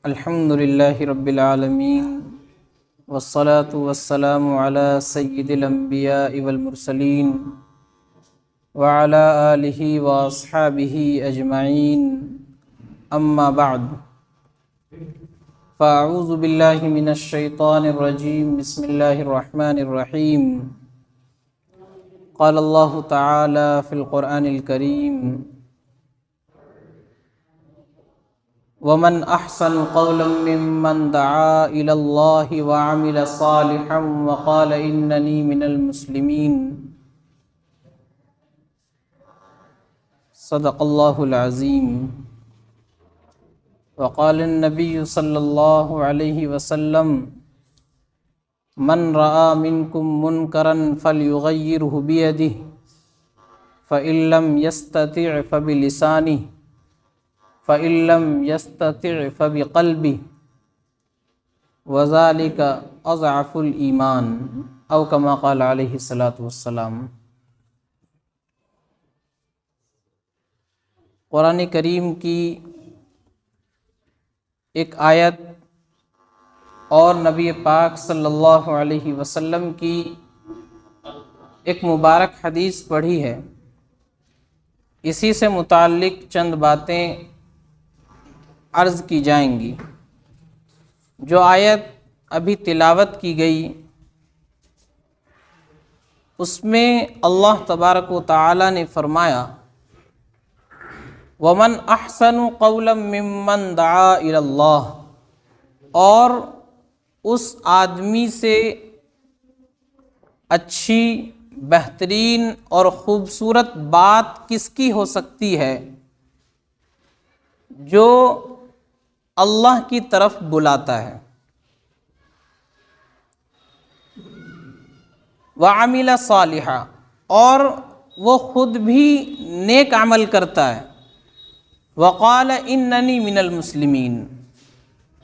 الحمد للہ رب العالمین والصلاة والسلام علی سید الانبیاء والمرسلین وعلی آلہ واصحابہ اجمعین اما بعد فاعوذ باللہ من الشیطان الرجیم بسم اللہ الرحمن الرحیم قال اللہ تعالی فی القرآن الکریم ومن احسن قولا ممن دعا الى اللہ وعمل صالحا وقال اننی من المسلمین صدق اللہ العظیم وقال النبی صلی اللہ علیہ وسلم من رأى منکم منکرا فلیغیرہ بیدہ فإن لم یستطع فبلسانہ فإن لم يستطع فبقلبه وذلك أضعف الإيمان أو كما قال عليه الصلاة والسلام۔ قرآن کریم کی ایک آیت اور نبی پاک صلی اللہ علیہ وسلم کی ایک مبارک حدیث پڑھی ہے، اسی سے متعلق چند باتیں عرض کی جائیں گی۔ جو آیت ابھی تلاوت کی گئی اس میں اللہ تبارک و تعالی نے فرمایا وَمَنْ أَحْسَنُ قَوْلًا مِّمَّنْ دَعَا إِلَى اللَّهِ، اور اس آدمی سے اچھی، بہترین اور خوبصورت بات کس کی ہو سکتی ہے جو اللہ کی طرف بلاتا ہے۔ وَعَمِلَ صَالِحًا، اور وہ خود بھی نیک عمل کرتا ہے۔ وَقَالَ إِنَّنِي مِنَ الْمُسْلِمِينَ،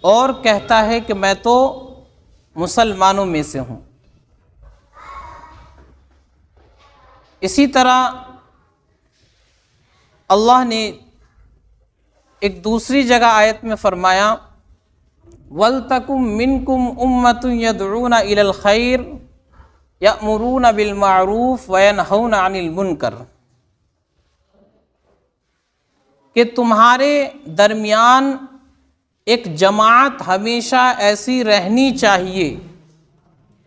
اور کہتا ہے کہ میں تو مسلمانوں میں سے ہوں۔ اسی طرح اللہ نے ایک دوسری جگہ آیت میں فرمایا وَلْتَكُمْ مِنْكُمْ أُمَّةٌ يَدْعُونَ إِلَى الْخَيْرِ يَأْمُرُونَ بِالْمَعْرُوفِ وَيَنْهَوْنَ عَنِ الْمُنْكَرِ، کہ تمہارے درمیان ایک جماعت ہمیشہ ایسی رہنی چاہیے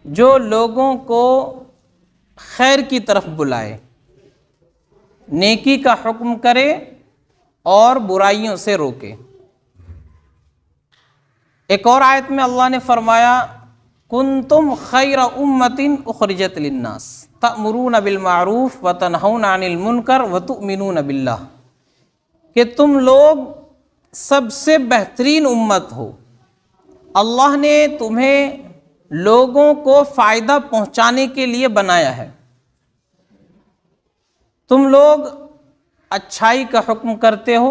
جو لوگوں کو خیر کی طرف بلائے، نیکی کا حکم کرے اور برائیوں سے روکے۔ ایک اور آیت میں اللہ نے فرمایا کنتم خیر امۃ اخرجت للناس تأمرون بالمعروف وتنہون عن المنکر وتؤمنون باللہ، کہ تم لوگ سب سے بہترین امت ہو، اللہ نے تمہیں لوگوں کو فائدہ پہنچانے کے لیے بنایا ہے، تم لوگ اچھائی کا حکم کرتے ہو،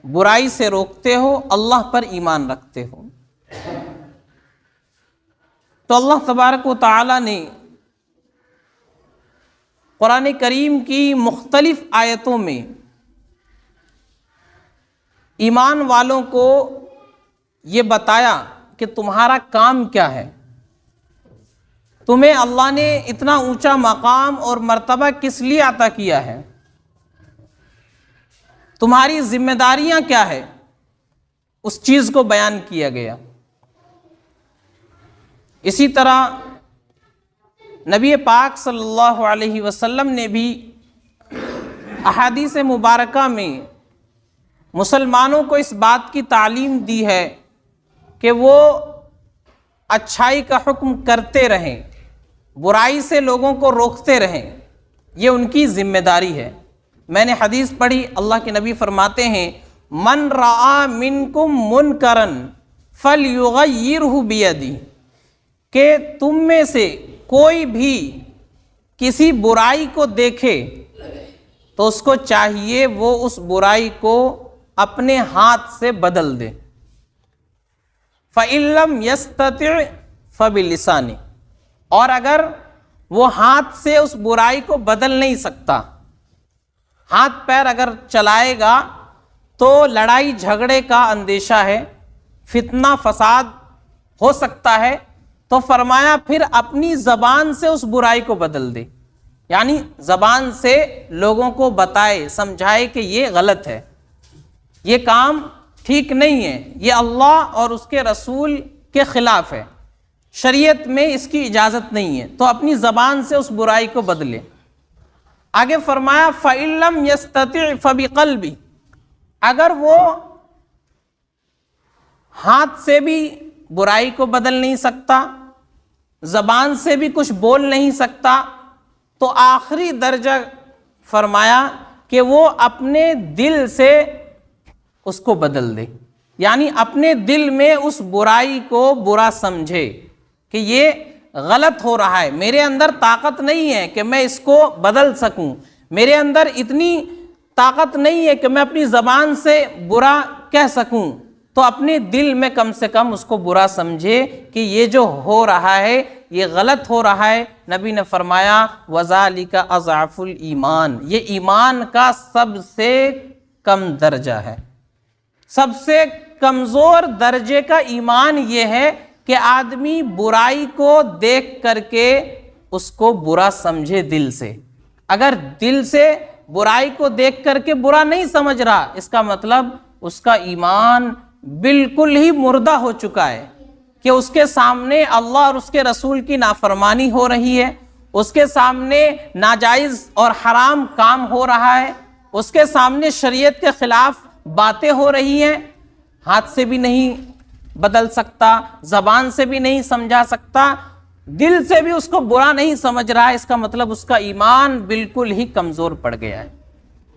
برائی سے روکتے ہو، اللہ پر ایمان رکھتے ہو۔ تو اللہ تبارک و تعالی نے قرآن کریم کی مختلف آیتوں میں ایمان والوں کو یہ بتایا کہ تمہارا کام کیا ہے، تمہیں اللہ نے اتنا اونچا مقام اور مرتبہ کس لیے عطا کیا ہے، تمہاری ذمہ داریاں کیا ہے، اس چیز کو بیان کیا گیا۔ اسی طرح نبی پاک صلی اللہ علیہ وسلم نے بھی احادیث مبارکہ میں مسلمانوں کو اس بات کی تعلیم دی ہے کہ وہ اچھائی کا حکم کرتے رہیں، برائی سے لوگوں کو روکتے رہیں، یہ ان کی ذمہ داری ہے۔ میں نے حدیث پڑھی، اللہ کے نبی فرماتے ہیں من رعا منکم منکرا فلیغیرہ بیدہ، کہ تم میں سے کوئی بھی کسی برائی کو دیکھے تو اس کو چاہیے وہ اس برائی کو اپنے ہاتھ سے بدل دے۔ فَإِن لَّمْ يَسْتَطِعْ فَبِلِسَانِهِ، اور اگر وہ ہاتھ سے اس برائی کو بدل نہیں سکتا، ہاتھ پیر اگر چلائے گا تو لڑائی جھگڑے کا اندیشہ ہے، فتنہ فساد ہو سکتا ہے، تو فرمایا پھر اپنی زبان سے اس برائی کو بدل دے، یعنی زبان سے لوگوں کو بتائے، سمجھائے کہ یہ غلط ہے، یہ کام ٹھیک نہیں ہے، یہ اللہ اور اس کے رسول کے خلاف ہے، شریعت میں اس کی اجازت نہیں ہے، تو اپنی زبان سے اس برائی کو بدلے۔ آگے فرمایا فَإِن لَّمْ يَسْتَطِعْ فَبِقَلْبِهِ، اگر وہ ہاتھ سے بھی برائی کو بدل نہیں سکتا، زبان سے بھی کچھ بول نہیں سکتا، تو آخری درجہ فرمایا کہ وہ اپنے دل سے اس کو بدل دے، یعنی اپنے دل میں اس برائی کو برا سمجھے کہ یہ غلط ہو رہا ہے، میرے اندر طاقت نہیں ہے کہ میں اس کو بدل سکوں، میرے اندر اتنی طاقت نہیں ہے کہ میں اپنی زبان سے برا کہہ سکوں، تو اپنے دل میں کم سے کم اس کو برا سمجھے کہ یہ جو ہو رہا ہے یہ غلط ہو رہا ہے۔ نبی نے فرمایا وَذَلِكَ أَضْعَفُ الْإِيمَانِ، یہ ایمان کا سب سے کم درجہ ہے، سب سے کمزور درجے کا ایمان یہ ہے کہ آدمی برائی کو دیکھ کر کے اس کو برا سمجھے دل سے۔ اگر دل سے برائی کو دیکھ کر کے برا نہیں سمجھ رہا، اس کا مطلب اس کا ایمان بالکل ہی مردہ ہو چکا ہے، کہ اس کے سامنے اللہ اور اس کے رسول کی نافرمانی ہو رہی ہے، اس کے سامنے ناجائز اور حرام کام ہو رہا ہے، اس کے سامنے شریعت کے خلاف باتیں ہو رہی ہیں، ہاتھ سے بھی نہیں بدل سکتا، زبان سے بھی نہیں سمجھا سکتا، دل سے بھی اس کو برا نہیں سمجھ رہا ہے، اس کا مطلب اس کا ایمان بالکل ہی کمزور پڑ گیا ہے۔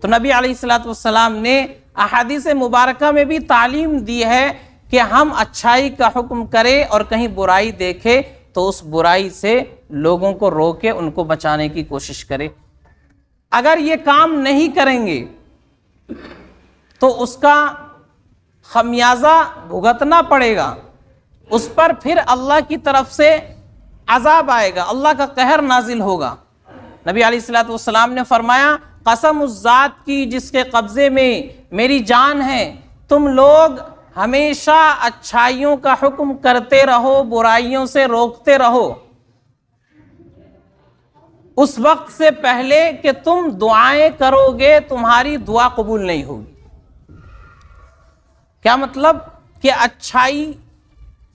تو نبی علیہ الصلوۃ والسلام نے احادیث مبارکہ میں بھی تعلیم دی ہے کہ ہم اچھائی کا حکم کریں اور کہیں برائی دیکھے تو اس برائی سے لوگوں کو روکے، ان کو بچانے کی کوشش کرے۔ اگر یہ کام نہیں کریں گے تو اس کا خمیازہ بھگتنا پڑے گا، اس پر پھر اللہ کی طرف سے عذاب آئے گا، اللہ کا قہر نازل ہوگا۔ نبی علیہ الصلوۃ والسلام نے فرمایا قسم اس ذات کی جس کے قبضے میں میری جان ہے، تم لوگ ہمیشہ اچھائیوں کا حکم کرتے رہو، برائیوں سے روکتے رہو، اس وقت سے پہلے کہ تم دعائیں کرو گے تمہاری دعا قبول نہیں ہوگی۔ کیا مطلب؟ کہ اچھائی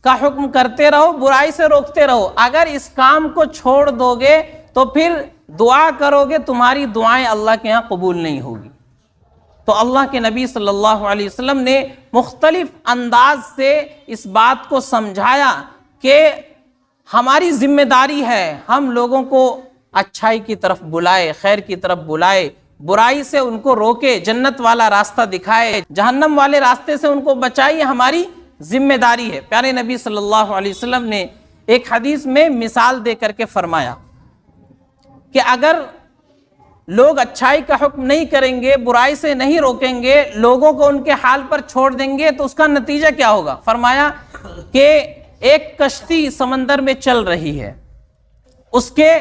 کا حکم کرتے رہو، برائی سے روکتے رہو، اگر اس کام کو چھوڑ دو گے تو پھر دعا کرو گے تمہاری دعائیں اللہ کے ہاں قبول نہیں ہوگی۔ تو اللہ کے نبی صلی اللہ علیہ وسلم نے مختلف انداز سے اس بات کو سمجھایا کہ ہماری ذمہ داری ہے ہم لوگوں کو اچھائی کی طرف بلائے، خیر کی طرف بلائے، برائی سے ان کو روکے، جنت والا راستہ دکھائے، جہنم والے راستے سے ان کو بچائے، ہماری ذمہ داری ہے۔ پیارے نبی صلی اللہ علیہ وسلم نے ایک حدیث میں مثال دے کر کے فرمایا کہ اگر لوگ اچھائی کا حکم نہیں کریں گے، برائی سے نہیں روکیں گے، لوگوں کو ان کے حال پر چھوڑ دیں گے تو اس کا نتیجہ کیا ہوگا؟ فرمایا کہ ایک کشتی سمندر میں چل رہی ہے، اس کے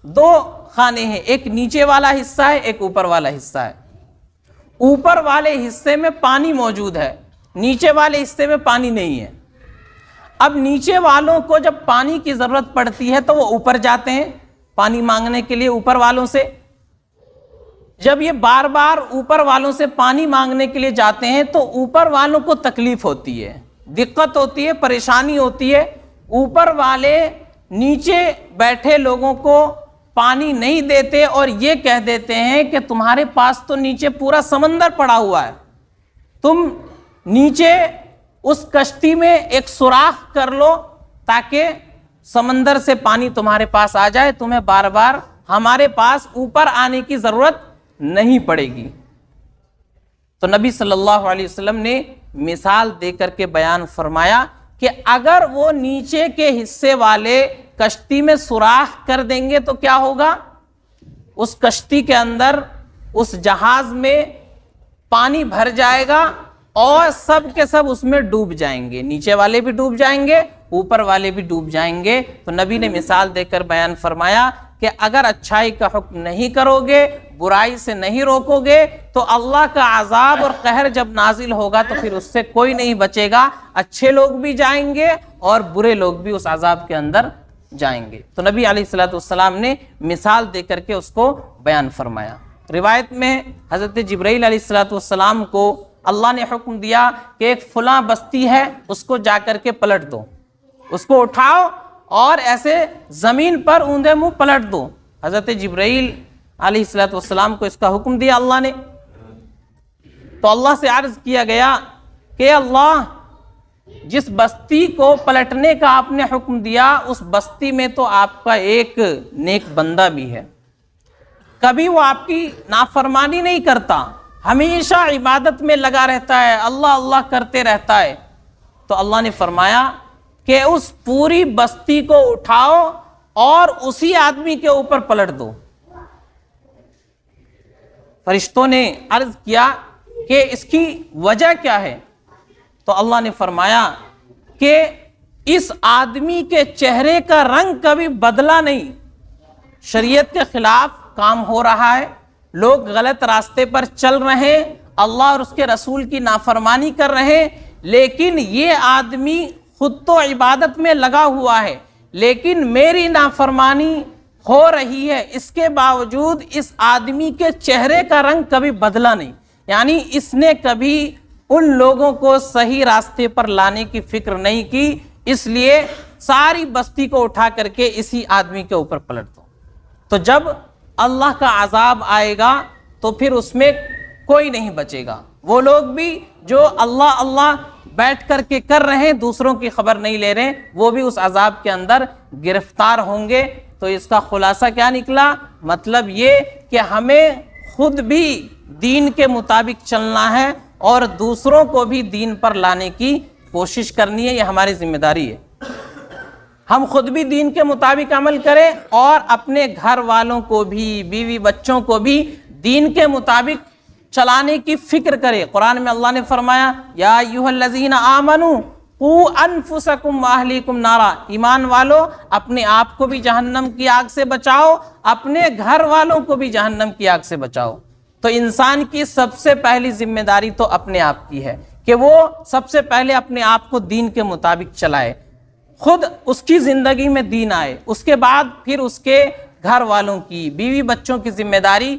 دو خانے ہیں، ایک نیچے والا حصہ ہے، ایک اوپر والا حصہ ہے۔ اوپر والے حصے میں پانی موجود ہے، نیچے والے حصے میں پانی نہیں ہے۔ اب نیچے والوں کو جب پانی کی ضرورت پڑتی ہے تو وہ اوپر جاتے ہیں پانی مانگنے کے لیے اوپر والوں سے۔ جب یہ بار بار اوپر والوں سے پانی مانگنے کے لیے جاتے ہیں تو اوپر والوں کو تکلیف ہوتی ہے، دقت ہوتی ہے، پریشانی ہوتی ہے۔ اوپر والے نیچے بیٹھے لوگوں کو پانی نہیں دیتے اور یہ کہہ دیتے ہیں کہ تمہارے پاس تو نیچے پورا سمندر پڑا ہوا ہے، تم نیچے اس کشتی میں ایک سوراخ کر لو تاکہ سمندر سے پانی تمہارے پاس آ جائے، تمہیں بار بار ہمارے پاس اوپر آنے کی ضرورت نہیں پڑے گی۔ تو نبی صلی اللہ علیہ وسلم نے مثال دے کر کے بیان فرمایا کہ اگر وہ نیچے کے حصے والے کشتی میں سوراخ کر دیں گے تو کیا ہوگا؟ اس کشتی کے اندر، اس جہاز میں پانی بھر جائے گا اور سب کے سب اس میں ڈوب جائیں گے، نیچے والے بھی ڈوب جائیں گے، اوپر والے بھی ڈوب جائیں گے۔ تو نبی نے مثال دے کر بیان فرمایا کہ اگر اچھائی کا حکم نہیں کرو گے، برائی سے نہیں روکو گے، تو اللہ کا عذاب اور قہر جب نازل ہوگا تو پھر اس سے کوئی نہیں بچے گا، اچھے لوگ بھی جائیں گے اور برے لوگ بھی اس عذاب کے اندر جائیں گے۔ تو نبی علیہ السلام نے مثال دے کر کے اس کو بیان فرمایا۔ روایت میں حضرت جبرائیل علیہ السلام کو اللہ نے حکم دیا کہ ایک فلاں بستی ہے، اس کو جا کر کے پلٹ دو، اس کو اٹھاؤ اور ایسے زمین پر اوندے منہ پلٹ دو۔ حضرت جبرائیل علیہ السلام کو اس کا حکم دیا اللہ نے۔ تو اللہ سے عرض کیا گیا کہ اللہ، جس بستی کو پلٹنے کا آپ نے حکم دیا اس بستی میں تو آپ کا ایک نیک بندہ بھی ہے، کبھی وہ آپ کی نافرمانی نہیں کرتا، ہمیشہ عبادت میں لگا رہتا ہے، اللہ اللہ کرتے رہتا ہے۔ تو اللہ نے فرمایا کہ اس پوری بستی کو اٹھاؤ اور اسی آدمی کے اوپر پلٹ دو۔ فرشتوں نے عرض کیا کہ اس کی وجہ کیا ہے؟ تو اللہ نے فرمایا کہ اس آدمی کے چہرے کا رنگ کبھی بدلا نہیں، شریعت کے خلاف کام ہو رہا ہے، لوگ غلط راستے پر چل رہے ہیں، اللہ اور اس کے رسول کی نافرمانی کر رہے ہیں، لیکن یہ آدمی خود تو عبادت میں لگا ہوا ہے، لیکن میری نافرمانی ہو رہی ہے، اس کے باوجود اس آدمی کے چہرے کا رنگ کبھی بدلا نہیں، یعنی اس نے کبھی ان لوگوں کو صحیح راستے پر لانے کی فکر نہیں کی، اس لیے ساری بستی کو اٹھا کر کے اسی آدمی کے اوپر پلٹ دو۔ تو جب اللہ کا عذاب آئے گا تو پھر اس میں کوئی نہیں بچے گا، وہ لوگ بھی جو اللہ اللہ بیٹھ کر کے کر رہے ہیں، دوسروں کی خبر نہیں لے رہے، وہ بھی اس عذاب کے اندر گرفتار ہوں گے۔ تو اس کا خلاصہ کیا نکلا؟ مطلب یہ کہ ہمیں خود بھی دین کے مطابق چلنا ہے اور دوسروں کو بھی دین پر لانے کی کوشش کرنی ہے، یہ ہماری ذمہ داری ہے۔ ہم خود بھی دین کے مطابق عمل کریں اور اپنے گھر والوں کو بھی، بیوی بچوں کو بھی دین کے مطابق چلانے کی فکر کرے۔ قرآن میں اللہ نے فرمایا یا ایھا الذین آمنوا قوا انفسکم واہلیکم نارا، ایمان والو اپنے آپ کو بھی جہنم کی آگ سے بچاؤ، اپنے گھر والوں کو بھی جہنم کی آگ سے بچاؤ۔ تو انسان کی سب سے پہلی ذمہ داری تو اپنے آپ کی ہے کہ وہ سب سے پہلے اپنے آپ کو دین کے مطابق چلائے، خود اس کی زندگی میں دین آئے، اس کے بعد پھر اس کے گھر والوں کی، بیوی بچوں کی ذمہ داری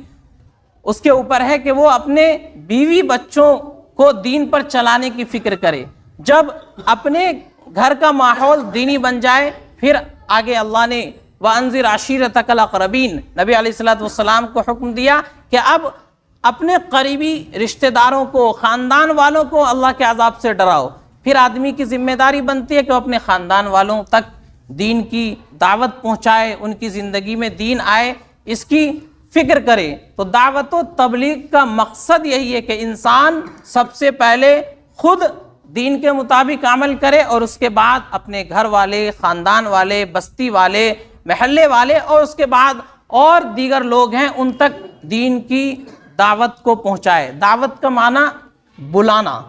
اس کے اوپر ہے کہ وہ اپنے بیوی بچوں کو دین پر چلانے کی فکر کرے۔ جب اپنے گھر کا ماحول دینی بن جائے، پھر آگے اللہ نے وَأَنذِرْ عَشِيرَتَكَ الْأَقْرَبِينَ، نبی علیہ السلام کو حکم دیا کہ اب اپنے قریبی رشتہ داروں کو، خاندان والوں کو اللہ کے عذاب سے ڈراؤ۔ پھر آدمی کی ذمہ داری بنتی ہے کہ وہ اپنے خاندان والوں تک دین کی دعوت پہنچائے، ان کی زندگی میں دین آئے، اس کی فکر کرے۔ تو دعوت و تبلیغ کا مقصد یہی ہے کہ انسان سب سے پہلے خود دین کے مطابق عمل کرے اور اس کے بعد اپنے گھر والے، خاندان والے، بستی والے، محلے والے اور اس کے بعد اور دیگر لوگ ہیں ان تک دین کی دعوت کو پہنچائے۔ دعوت کا معنی بلانا،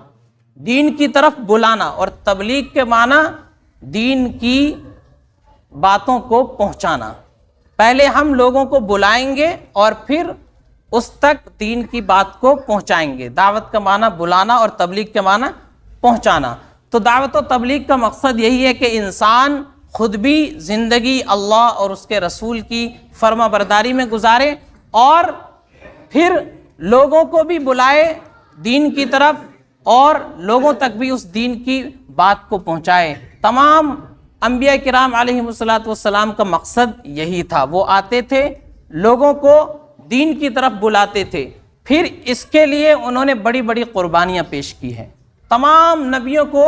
دین کی طرف بلانا، اور تبلیغ کے معنی دین کی باتوں کو پہنچانا۔ پہلے ہم لوگوں کو بلائیں گے اور پھر اس تک دین کی بات کو پہنچائیں گے۔ دعوت کا معنی بلانا اور تبلیغ کا معنی پہنچانا۔ تو دعوت و تبلیغ کا مقصد یہی ہے کہ انسان خود بھی زندگی اللہ اور اس کے رسول کی فرما برداری میں گزارے اور پھر لوگوں کو بھی بلائے دین کی طرف اور لوگوں تک بھی اس دین کی بات کو پہنچائے۔ تمام انبیاء کرام علیہ السلام کا مقصد یہی تھا، وہ آتے تھے لوگوں کو دین کی طرف بلاتے تھے، پھر اس کے لیے انہوں نے بڑی بڑی قربانیاں پیش کی ہیں۔ تمام نبیوں کو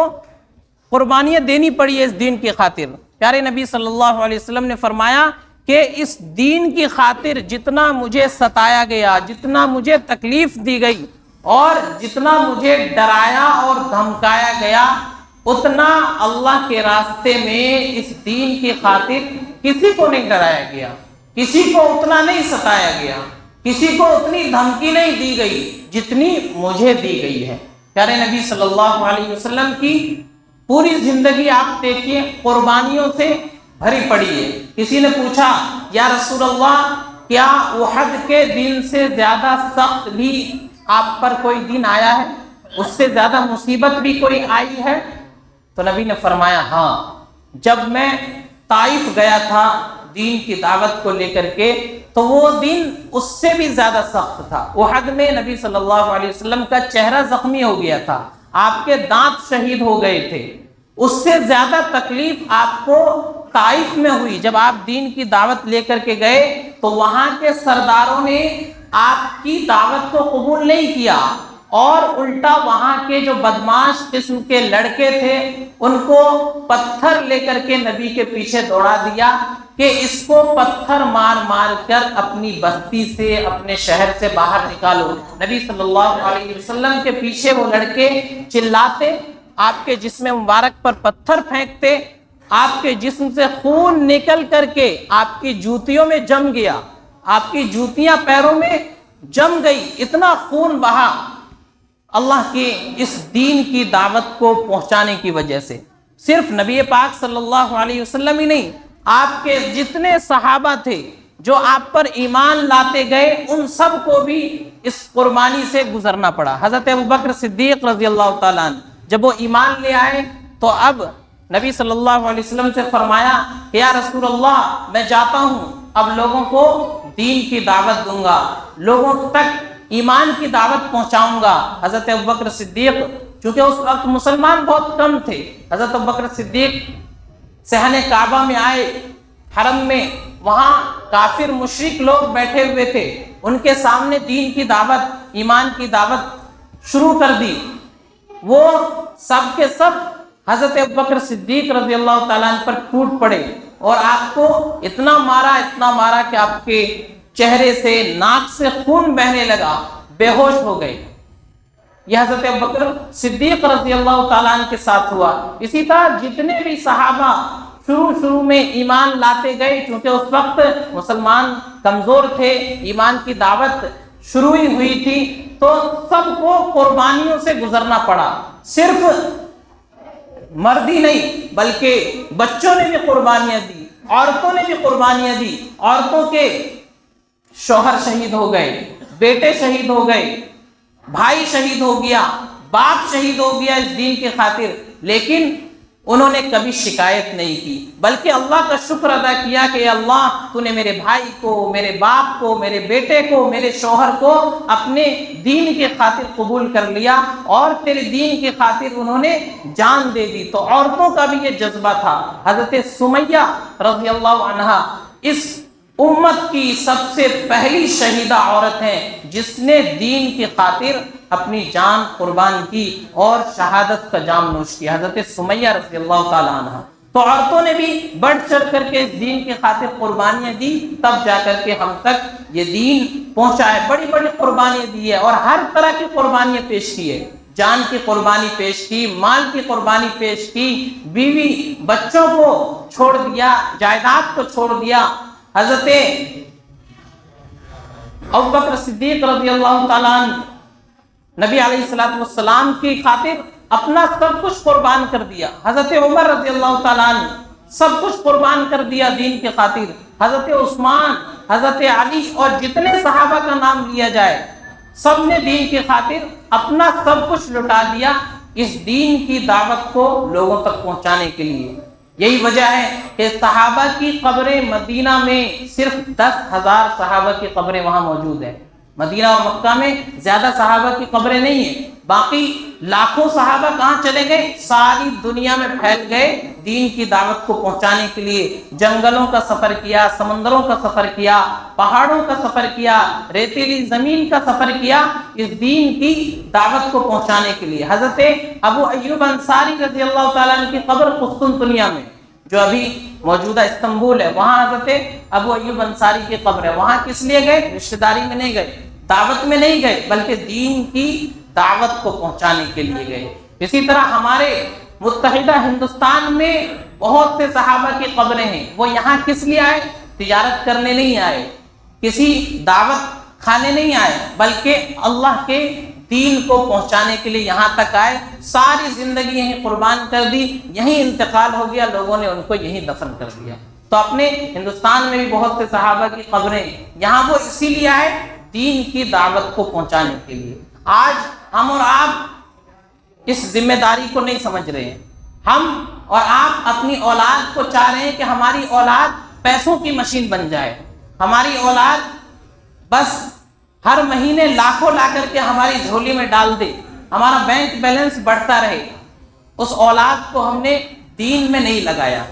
قربانیاں دینی پڑی ہے اس دین کی خاطر۔ پیارے نبی صلی اللہ علیہ وسلم نے فرمایا کہ اس دین کی خاطر جتنا مجھے ستایا گیا، جتنا مجھے تکلیف دی گئی اور جتنا مجھے ڈرایا اور دھمکایا گیا، اتنا اللہ کے راستے میں اس دین کی خاطر کسی کو نہیں ڈرایا گیا، کسی کو اتنا نہیں ستایا گیا، کسی کو اتنی دھمکی نہیں دی گئی جتنی مجھے دی گئی ہے۔ پیارے نبی صلی اللہ علیہ وسلم کی پوری زندگی آپ دیکھیے قربانیوں سے بھری پڑی ہے۔ کسی نے پوچھا یا رسول اللہ کیا احد کے دن سے زیادہ سخت بھی آپ پر کوئی دن آیا ہے، اس سے زیادہ مصیبت بھی کوئی آئی ہے؟ تو نبی نے فرمایا ہاں، جب میں طائف گیا تھا دین کی دعوت کو لے کر کے تو وہ دن اس سے بھی زیادہ سخت تھا۔ احد میں نبی صلی اللہ علیہ وسلم کا چہرہ زخمی ہو گیا تھا، آپ کے دانت شہید ہو گئے تھے، اس سے زیادہ تکلیف آپ کو طائف میں ہوئی۔ جب آپ دین کی دعوت لے کر کے گئے تو وہاں کے سرداروں نے آپ کی دعوت کو قبول نہیں کیا، اور الٹا وہاں کے جو بدماش قسم کے لڑکے تھے ان کو پتھر لے کر کے نبی کے پیچھے دوڑا دیا کہ اس کو پتھر مار مار کر اپنی بستی سے، اپنے شہر سے باہر نکالو۔ نبی صلی اللہ علیہ وسلم کے پیچھے وہ لڑکے چلاتے، آپ کے جسم مبارک پر پتھر پھینکتے، آپ کے جسم سے خون نکل کر کے آپ کی جوتیوں میں جم گیا، آپ کی جوتیاں پیروں میں جم گئی، اتنا خون بہا اللہ کے اس دین کی دعوت کو پہنچانے کی وجہ سے۔ صرف نبی پاک صلی اللہ علیہ وسلم ہی نہیں، آپ کے جتنے صحابہ تھے جو آپ پر ایمان لاتے گئے ان سب کو بھی اس قربانی سے گزرنا پڑا۔ حضرت ابوبکر صدیق رضی اللہ تعالیٰ عنہ جب وہ ایمان لے آئے تو اب نبی صلی اللہ علیہ وسلم سے فرمایا کہ یا رسول اللہ میں جاتا ہوں، اب لوگوں کو دین کی دعوت دوں گا، لوگوں تک ایمان کی دعوت پہنچاؤں گا۔ حضرت ابوبکر صدیق چونکہ اس وقت مسلمان بہت کم تھے، حضرت ابوبکر صدیق صحن کعبہ میں آئے، حرم میں وہاں کافر مشرک لوگ بیٹھے ہوئے تھے، ان کے سامنے دین کی دعوت، ایمان کی دعوت شروع کر دی۔ وہ سب کے سب حضرت ابوبکر صدیق رضی اللہ تعالیٰ عنہ پر ٹوٹ پڑے اور آپ کو اتنا مارا کہ آپ کے چہرے سے، ناک سے خون بہنے لگا، بے ہوش ہو گئے۔ یہ حضرت ابوبکر صدیق رضی اللہ تعالیٰ عنہ کے ساتھ ہوا۔ اسی طرح جتنے بھی صحابہ شروع میں ایمان لاتے گئے، چونکہ اس وقت مسلمان کمزور تھے، ایمان کی دعوت شروع ہی ہوئی تھی، تو سب کو قربانیوں سے گزرنا پڑا۔ صرف مرد ہی نہیں بلکہ بچوں نے بھی قربانیاں دی، عورتوں نے بھی قربانیاں دی، عورتوں کے شوہر شہید ہو گئے، بیٹے شہید ہو گئے، بھائی شہید ہو گیا، باپ شہید ہو گیا اس دین کی خاطر، لیکن انہوں نے کبھی شکایت نہیں کی، بلکہ اللہ کا شکر ادا کیا کہ اللہ تو نے میرے بھائی کو، میرے باپ کو، میرے بیٹے کو، میرے شوہر کو اپنے دین کی خاطر قبول کر لیا اور تیرے دین کی خاطر انہوں نے جان دے دی۔ تو عورتوں کا بھی یہ جذبہ تھا۔ حضرت سمیہ رضی اللہ عنہا اس امت کی سب سے پہلی شہیدہ عورت ہیں جس نے دین کی خاطر اپنی جان قربان کی اور شہادت کا جام نوش کیا، حضرت سمیہ رضی اللہ تعالیٰ عنہ۔ تو عورتوں نے بھی بڑھ چڑھ کر کے دین کی خاطر قربانیاں دی، تب جا کر کے ہم تک یہ دین پہنچا ہے۔ بڑی بڑی قربانیاں دی ہے اور ہر طرح کی قربانیاں پیش کی ہے، جان کی قربانی پیش کی، مال کی قربانی پیش کی، بیوی بچوں کو چھوڑ دیا، جائیداد کو چھوڑ دیا۔ حضرت ابوبکر صدیق رضی اللہ تعالیٰ عنہ نبی علیہ السلام کی خاطر اپنا سب کچھ قربان کر دیا۔ حضرت عمر رضی اللہ تعالیٰ عنہ سب کچھ قربان کر دیا دین کی خاطر۔ حضرت عثمان، حضرت علی اور جتنے صحابہ کا نام لیا جائے سب نے دین کی خاطر اپنا سب کچھ لٹا دیا اس دین کی دعوت کو لوگوں تک پہنچانے کے لیے۔ یہی وجہ ہے کہ صحابہ کی قبریں مدینہ میں صرف 10,000 صحابہ کی قبریں وہاں موجود ہیں۔ مدینہ اور مکہ میں زیادہ صحابہ کی قبریں نہیں ہیں، باقی لاکھوں صحابہ کہاں چلے گئے؟ ساری دنیا میں پھیل گئے دین کی دعوت کو پہنچانے کے لیے۔ جنگلوں کا سفر کیا، سمندروں کا سفر کیا، پہاڑوں کا سفر کیا، ریتیلی زمین کا سفر کیا اس دین کی دعوت کو پہنچانے کے لیے۔ حضرت ابو ایوب انصاری رضی اللہ تعالیٰ عنہ کی قبر قسطنطنیہ میں جو ابھی موجودہ استنبول ہے، وہاں حضرت ابو ایوب انصاری کی قبر ہے۔ وہاں کس لیے گئے؟ رشتہ داری میں نہیں گئے، دعوت میں نہیں گئے، بلکہ دین کی دعوت کو پہنچانے کے لیے گئے۔ اسی طرح ہمارے متحدہ ہندوستان میں بہت سے صحابہ کی قبریں ہیں، وہ یہاں کس لیے آئے؟ تجارت کرنے نہیں آئے، کسی دعوت کھانے نہیں آئے، بلکہ اللہ کے دین کو پہنچانے کے لیے یہاں تک آئے، ساری زندگی یہیں قربان کر دی، یہیں انتقال ہو گیا، لوگوں نے ان کو یہیں دفن کر دیا۔ تو اپنے ہندوستان میں بھی بہت سے صحابہ کی قبریں، یہاں وہ اسی لیے آئے دین کی دعوت کو پہنچانے کے لیے۔ آج ہم اور آپ اس ذمہ داری کو نہیں سمجھ رہے ہیں۔ ہم اور آپ اپنی اولاد کو چاہ رہے ہیں کہ ہماری اولاد پیسوں کی مشین بن جائے، ہماری اولاد بس ہر مہینے لاکھوں لا کر کے ہماری جھولی میں ڈال دے، ہمارا بینک بیلنس بڑھتا رہے۔ اس اولاد کو ہم نے دین میں نہیں لگایا،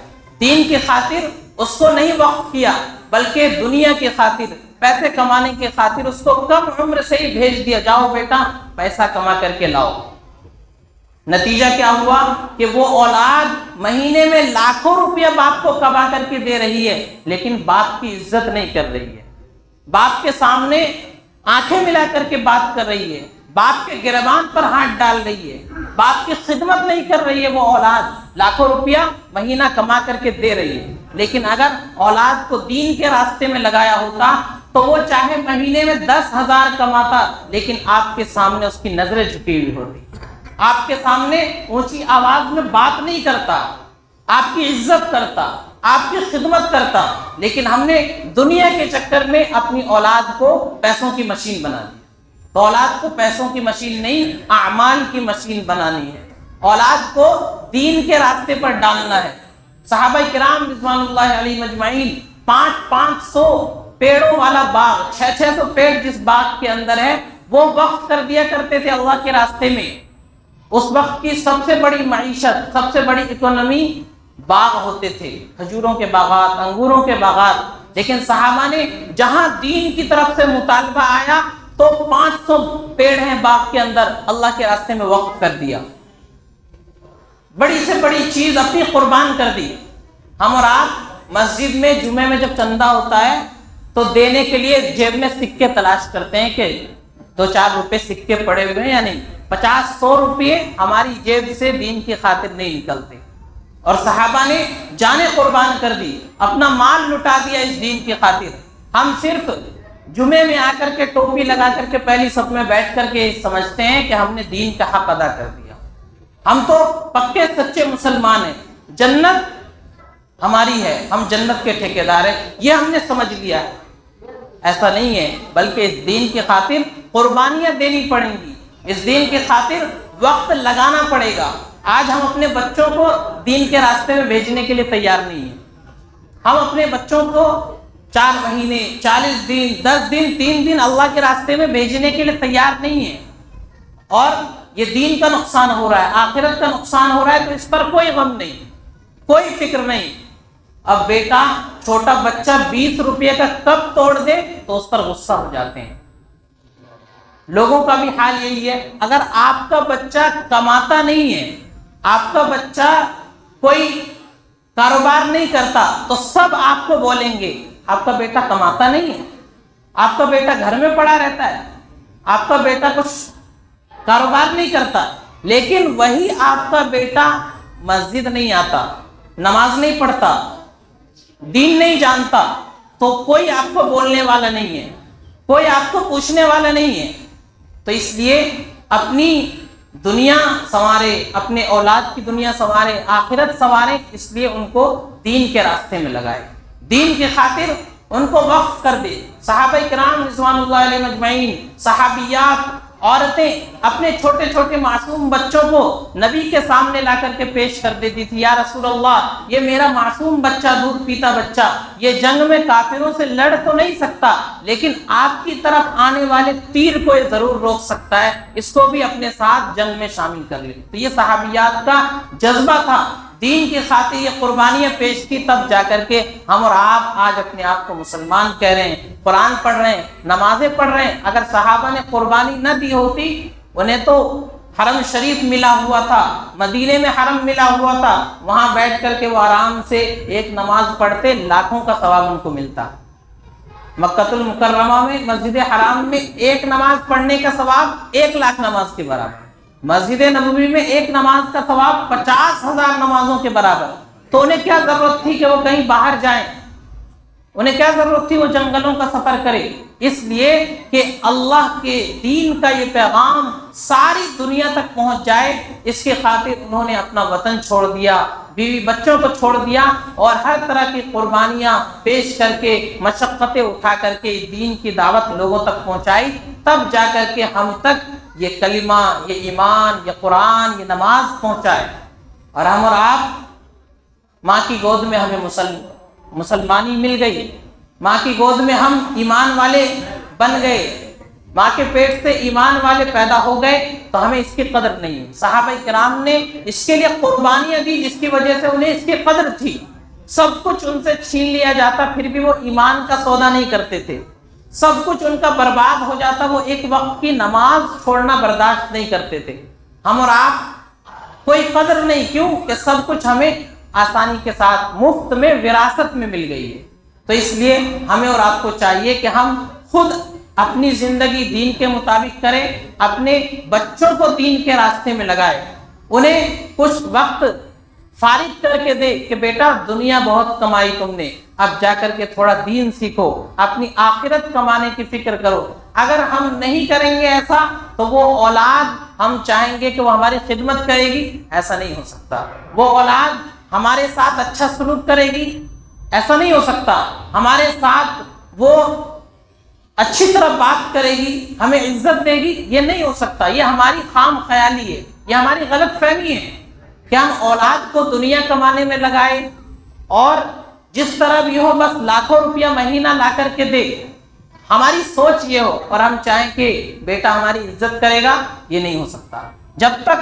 دین کی خاطر اس کو نہیں وقف کیا، بلکہ دنیا کی خاطر، پیسے کمانے کی خاطر اس کو کم عمر سے ہی بھیج دیا، جاؤ بیٹا پیسہ کما کر کے لاؤ۔ نتیجہ کیا ہوا کہ وہ اولاد مہینے میں لاکھوں روپیہ باپ کو کما کر کے دے رہی ہے، لیکن باپ کی عزت نہیں کر رہی ہے، باپ کے سامنے آنکھیں ملا کر کے بات کر رہی ہے، باپ کے گریبان پر ہاتھ ڈال رہی ہے، باپ کی خدمت نہیں کر رہی ہے۔ وہ اولاد لاکھوں روپیہ مہینہ کما کر کے دے رہی ہے، لیکن اگر اولاد کو دین کے راستے میں لگایا ہوتا تو وہ چاہے مہینے میں 10,000 کماتا، لیکن آپ کے سامنے اس کی نظریں جھکی ہوئی ہوتی، آپ کے سامنے اونچی آواز میں بات نہیں کرتا، آپ کی عزت کرتا، آپ کی خدمت کرتا، لیکن ہم نے دنیا کے چکر میں اپنی اولاد کو پیسوں کی مشین بنا دی۔ تو اولاد کو پیسوں کی مشین نہیں، اعمال کی مشین بنانی ہے، اولاد کو دین کے راستے پر ڈالنا ہے۔ صحابہ کرام رضوان اللہ علیہ مجمعین 500 پیڑوں والا باغ، 600 پیڑ جس باغ کے اندر ہے وہ وقف کر دیا کرتے تھے اللہ کے راستے میں۔ اس وقت کی سب سے بڑی معیشت، سب سے بڑی اکانومی باغ ہوتے تھے، کھجوروں کے باغات، انگوروں کے باغات، لیکن صحابہ نے جہاں دین کی طرف سے مطالبہ آیا تو 500 پیڑ ہیں باغ کے اندر، اللہ کے راستے میں وقف کر دیا، بڑی سے بڑی چیز اپنی قربان کر دی۔ ہم اور آپ مسجد میں جمعے میں جب چندہ ہوتا ہے تو دینے کے لیے جیب میں سکے تلاش کرتے ہیں کہ 2-4 روپے سکے پڑے ہوئے ہیں یا نہیں، 50-100 روپے ہماری جیب سے دین کی خاطر نہیں نکلتے، اور صحابہ نے جانیں قربان کر دی، اپنا مال لٹا دیا اس دین کی خاطر۔ ہم صرف جمعے میں آ کر کے ٹوپی لگا کر کے پہلی صف میں بیٹھ کر کے سمجھتے ہیں کہ ہم نے دین کا حق ادا کر دیا، ہم تو پکے سچے مسلمان ہیں، جنت ہماری ہے، ہم جنت کے ٹھیکیدار ہیں، یہ ہم نے سمجھ لیا ہے۔ ایسا نہیں ہے، بلکہ اس دین کی خاطر قربانیاں دینی پڑیں گی، اس دین کی خاطر وقت لگانا پڑے گا۔ آج ہم اپنے بچوں کو دین کے راستے میں بھیجنے کے لیے تیار نہیں ہیں، ہم اپنے بچوں کو 4 مہینے 40 دن 10 دن 3 دن اللہ کے راستے میں بھیجنے کے لیے تیار نہیں ہیں، اور یہ دین کا نقصان ہو رہا ہے، آخرت کا نقصان ہو رہا ہے، تو اس پر کوئی غم نہیں، کوئی فکر نہیں۔ اب بیٹا چھوٹا بچہ 20 روپے کا کپ توڑ دے تو اس پر غصہ ہو جاتے ہیں۔ لوگوں کا بھی حال یہی ہے، اگر آپ کا بچہ کماتا نہیں ہے، آپ کا بچہ کوئی کاروبار نہیں کرتا تو سب آپ کو بولیں گے آپ کا بیٹا کماتا نہیں ہے، آپ کا بیٹا گھر میں پڑا رہتا ہے، آپ کا بیٹا کچھ کاروبار نہیں کرتا۔ لیکن وہی آپ کا بیٹا مسجد نہیں آتا، نماز نہیں پڑھتا، دین نہیں جانتا، تو کوئی آپ کو بولنے والا نہیں ہے، کوئی آپ کو پوچھنے والا نہیں ہے۔ تو اس لیے اپنی دنیا سنوارے، اپنے اولاد کی دنیا سنوارے، آخرت سنوارے، اس لیے ان کو دین کے راستے میں لگائے، دین کی خاطر ان کو وقف کر دے۔ صحابہ کرام رضوان اللہ علیہ مجمعین، صحابیات، عورتیں اپنے چھوٹے چھوٹے معصوم بچوں کو نبی کے سامنے لا کر کے پیش کر دیتی تھی، یا رسول اللہ یہ میرا معصوم بچہ، دودھ پیتا بچہ، یہ جنگ میں کافروں سے لڑ تو نہیں سکتا، لیکن آپ کی طرف آنے والے تیر کو یہ ضرور روک سکتا ہے، اس کو بھی اپنے ساتھ جنگ میں شامل کر لیں۔ تو یہ صحابیات کا جذبہ تھا، دین کی خاطر یہ قربانیاں پیش کی، تب جا کر کے ہم اور آپ آج اپنے آپ کو مسلمان کہہ رہے ہیں، قرآن پڑھ رہے ہیں، نمازیں پڑھ رہے ہیں۔ اگر صحابہ نے قربانی نہ دی ہوتی، انہیں تو حرم شریف ملا ہوا تھا، مدینے میں حرم ملا ہوا تھا، وہاں بیٹھ کر کے وہ آرام سے ایک نماز پڑھتے، لاکھوں کا ثواب ان کو ملتا۔ مکہ المکرمہ میں مسجد حرام میں ایک نماز پڑھنے کا ثواب 1 لاکھ نماز کے برابر، مسجد نبوی میں ایک نماز کا ثواب 50,000 نمازوں کے برابر۔ تو انہیں کیا ضرورت تھی کہ وہ کہیں باہر جائیں، انہیں کیا ضرورت تھی وہ جنگلوں کا سفر کرے؟ اس لیے کہ اللہ کے دین کا یہ پیغام ساری دنیا تک پہنچ جائے، اس کے خاطر انہوں نے اپنا وطن چھوڑ دیا، بیوی بچوں کو چھوڑ دیا اور ہر طرح کی قربانیاں پیش کر کے مشقتیں اٹھا کر کے دین کی دعوت لوگوں تک پہنچائی، تب جا کر کے ہم تک یہ کلمہ، یہ ایمان، یہ قرآن، یہ نماز پہنچائے۔ اور ہم اور آپ ماں کی گود میں ہمیں مسلمانی مل گئی، ماں کی گود میں ہم ایمان والے بن گئے، ماں کے پیٹ سے ایمان والے پیدا ہو گئے، تو ہمیں اس کی قدر نہیں ہے۔ صحابہ کرام نے اس کے لیے قربانیاں دی جس کی وجہ سے انہیں اس کی قدر تھی۔ سب کچھ ان سے چھین لیا جاتا پھر بھی وہ ایمان کا سودا نہیں کرتے تھے، سب کچھ ان کا برباد ہو جاتا وہ ایک وقت کی نماز چھوڑنا برداشت نہیں کرتے تھے۔ ہم اور آپ کوئی قدر نہیں، کیوں کہ سب کچھ ہمیں آسانی کے ساتھ مفت میں وراثت میں مل گئی ہے۔ تو اس لیے ہمیں اور آپ کو چاہیے کہ ہم خود اپنی زندگی دین کے مطابق کریں، اپنے بچوں کو دین کے راستے میں لگائیں، انہیں کچھ وقت فارغ کر کے دے کہ بیٹا دنیا بہت کمائی تم نے، اب جا کر کے تھوڑا دین سیکھو، اپنی آخرت کمانے کی فکر کرو۔ اگر ہم نہیں کریں گے ایسا تو وہ اولاد ہم چاہیں گے کہ وہ ہماری خدمت کرے گی، ایسا نہیں ہو سکتا۔ وہ اولاد ہمارے ساتھ اچھا سلوک کرے گی، ایسا نہیں ہو سکتا۔ ہمارے ساتھ وہ اچھی طرح بات کرے گی، ہمیں عزت دے گی، یہ نہیں ہو سکتا۔ یہ ہماری خام خیالی ہے، یہ ہماری غلط فہمی ہے کہ ہم اولاد کو دنیا کمانے میں لگائے اور جس طرح بھی ہو بس لاکھوں روپیہ مہینہ لا کر کے دے، ہماری سوچ یہ ہو اور ہم چاہیں کہ بیٹا ہماری عزت کرے گا، یہ نہیں ہو سکتا۔ جب تک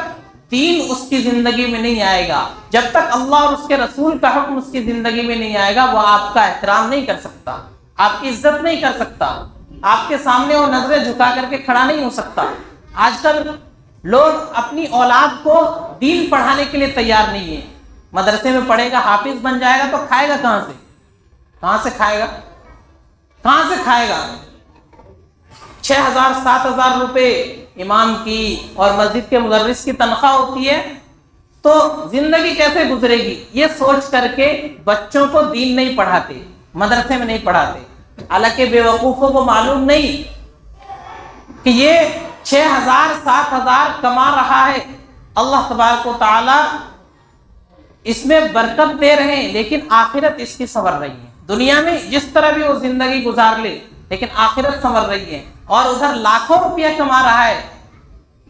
دین اس کی زندگی میں نہیں آئے گا، جب تک اللہ اور اس کے رسول کا حکم اس کی زندگی میں نہیں آئے گا، وہ آپ کا احترام نہیں کر سکتا، آپ کی عزت نہیں کر سکتا، آپ کے سامنے وہ نظریں جھکا کر کے کھڑا نہیں ہو سکتا۔ آج کل لوگ اپنی اولاد کو دین پڑھانے کے لیے تیار نہیں ہیں۔ مدرسے میں پڑھے گا، حافظ بن جائے گا تو کھائے گا کہاں سے؟ کہاں سے کھائے گا؟ کہاں سے کھائے گا؟ 6,000 7,000 روپے امام کی اور مسجد کے مدرس کی تنخواہ ہوتی ہے، تو زندگی کیسے گزرے گی؟ یہ سوچ کر کے بچوں کو دین نہیں پڑھاتے، مدرسے میں نہیں پڑھاتے۔ حالانکہ بے وقوفوں کو معلوم نہیں کہ یہ 6,000 7,000 کما رہا ہے، اللہ تبارک و تعالی اس میں برکت دے رہے ہیں، لیکن آخرت اس کی سنور رہی ہے۔ دنیا میں جس طرح بھی وہ زندگی گزار لے، لیکن آخرت سنور رہی ہے۔ اور ادھر لاکھوں روپیہ کما رہا ہے،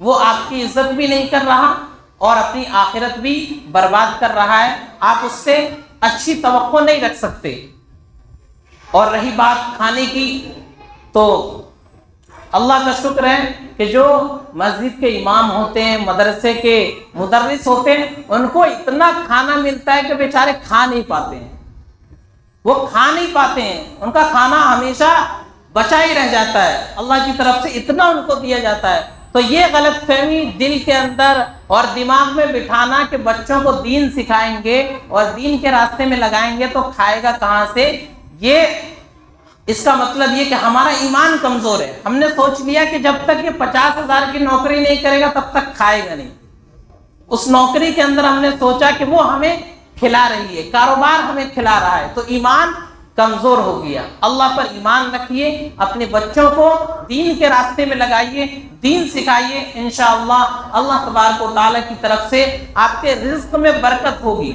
وہ آپ کی عزت بھی نہیں کر رہا اور اپنی آخرت بھی برباد کر رہا ہے۔ آپ اس سے اچھی توقع نہیں رکھ سکتے۔ اور رہی بات کھانے کی، تو اللہ کا شکر ہے کہ جو مسجد کے امام ہوتے ہیں، مدرسے کے مدرس ہوتے ہیں، ان کو اتنا کھانا ملتا ہے کہ بیچارے کھا نہیں پاتے ہیں، وہ کھا نہیں پاتے ہیں، ان کا کھانا ہمیشہ بچا ہی رہ جاتا ہے، اللہ کی طرف سے اتنا ان کو دیا جاتا ہے۔ تو یہ غلط فہمی دل کے اندر اور دماغ میں بٹھانا کہ بچوں کو دین سکھائیں گے اور دین کے راستے میں لگائیں گے تو کھائے گا کہاں سے، یہ اس کا مطلب یہ کہ ہمارا ایمان کمزور ہے۔ ہم نے سوچ لیا کہ جب تک یہ 50,000 کی نوکری نہیں کرے گا تب تک کھائے گا نہیں۔ اس نوکری کے اندر ہم نے سوچا کہ وہ ہمیں کھلا رہی ہے، کاروبار ہمیں کھلا رہا ہے، تو ایمان کمزور ہو گیا۔ اللہ پر ایمان رکھیے، اپنے بچوں کو دین کے راستے میں لگائیے، دین سکھائیے، انشاءاللہ اللہ تبارک و تعالیٰ کی طرف سے آپ کے رزق میں برکت ہوگی۔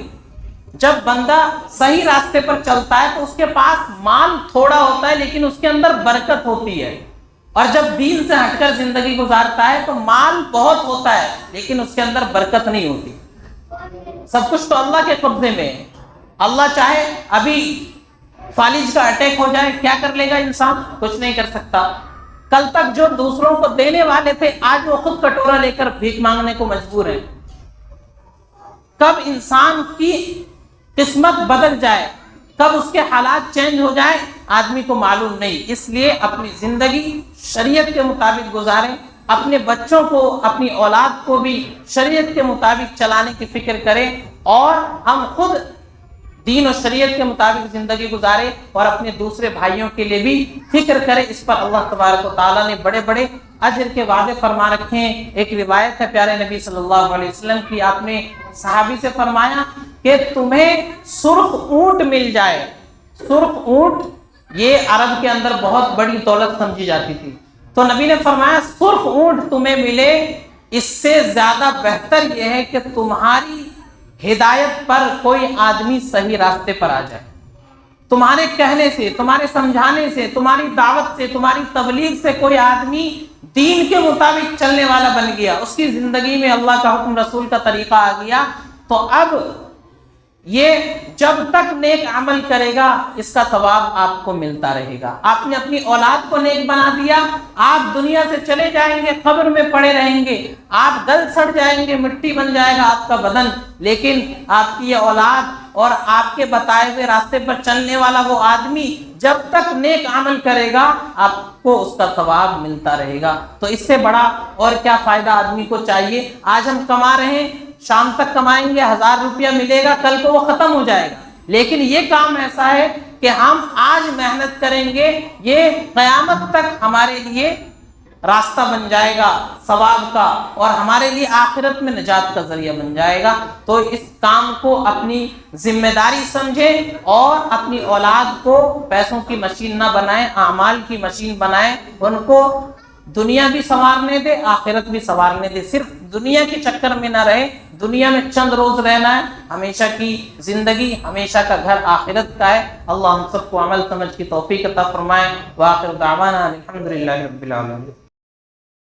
جب بندہ صحیح راستے پر چلتا ہے تو اس کے پاس مال تھوڑا ہوتا ہے لیکن اس کے اندر برکت ہوتی ہے، اور جب دین سے ہٹ کر زندگی گزارتا ہے تو مال بہت ہوتا ہے لیکن اس کے اندر برکت نہیں ہوتی۔ سب کچھ تو اللہ کے قبضے میں ہے۔ اللہ چاہے ابھی فالج کا اٹیک ہو جائے، کیا کر لے گا انسان؟ کچھ نہیں کر سکتا۔ کل تک جو دوسروں کو دینے والے تھے آج وہ خود کٹورا لے کر بھیک مانگنے کو مجبور ہیں۔ کب انسان کی قسمت بدل جائے، کب اس کے حالات چینج ہو جائے، آدمی کو معلوم نہیں۔ اس لیے اپنی زندگی شریعت کے مطابق گزاریں، اپنے بچوں کو، اپنی اولاد کو بھی شریعت کے مطابق چلانے کی فکر کریں، اور ہم خود دین و شریعت کے مطابق زندگی گزارے اور اپنے دوسرے بھائیوں کے لیے بھی فکر کرے۔ اس پر اللہ تبارک و تعالیٰ نے بڑے بڑے اجر کے وعدے فرما رکھے ہیں۔ ایک روایت ہے پیارے نبی صلی اللہ علیہ وسلم کی، آپ نے صحابی سے فرمایا کہ تمہیں سرخ اونٹ مل جائے۔ سرخ اونٹ یہ عرب کے اندر بہت بڑی دولت سمجھی جاتی تھی، تو نبی نے فرمایا سرخ اونٹ تمہیں ملے، اس سے زیادہ بہتر یہ ہے کہ تمہاری ہدایت پر کوئی آدمی صحیح راستے پر آ جائے، تمہارے کہنے سے، تمہارے سمجھانے سے، تمہاری دعوت سے، تمہاری تبلیغ سے کوئی آدمی دین کے مطابق چلنے والا بن گیا، اس کی زندگی میں اللہ کا حکم، رسول کا طریقہ آ گیا، تو اب یہ جب تک نیک عمل کرے گا اس کا ثواب آپ کو ملتا رہے گا۔ آپ نے اپنی اولاد کو نیک بنا دیا، آپ دنیا سے چلے جائیں گے، قبر میں پڑے رہیں گے، آپ گل سڑ جائیں گے، مٹی بن جائے گا آپ کا بدن، لیکن آپ کی یہ اولاد اور آپ کے بتائے ہوئے راستے پر چلنے والا وہ آدمی جب تک نیک عمل کرے گا آپ کو اس کا ثواب ملتا رہے گا۔ تو اس سے بڑا اور کیا فائدہ آدمی کو چاہیے؟ آج ہم کما رہے ہیں، شام تک کمائیں گے، 1000 روپیہ ملے گا، کل کو وہ ختم ہو جائے گا، لیکن یہ کام ایسا ہے کہ ہم آج محنت کریں گے، یہ قیامت تک ہمارے لیے راستہ بن جائے گا ثواب کا، اور ہمارے لیے آخرت میں نجات کا ذریعہ بن جائے گا۔ تو اس کام کو اپنی ذمہ داری سمجھیں اور اپنی اولاد کو پیسوں کی مشین نہ بنائیں، اعمال کی مشین بنائیں، ان کو دنیا بھی سنوارنے دے، آخرت بھی سنوارنے دے، صرف دنیا کے چکر میں نہ رہے، دنیا میں چند روز رہنا ہے، ہمیشہ کی زندگی، ہمیشہ کا گھر آخرت کا ہے۔ اللہ ہم سب کو عمل سمجھ کی توفیق عطا فرمائے۔ وآخر دعوانا الحمدللہ رب العالمین۔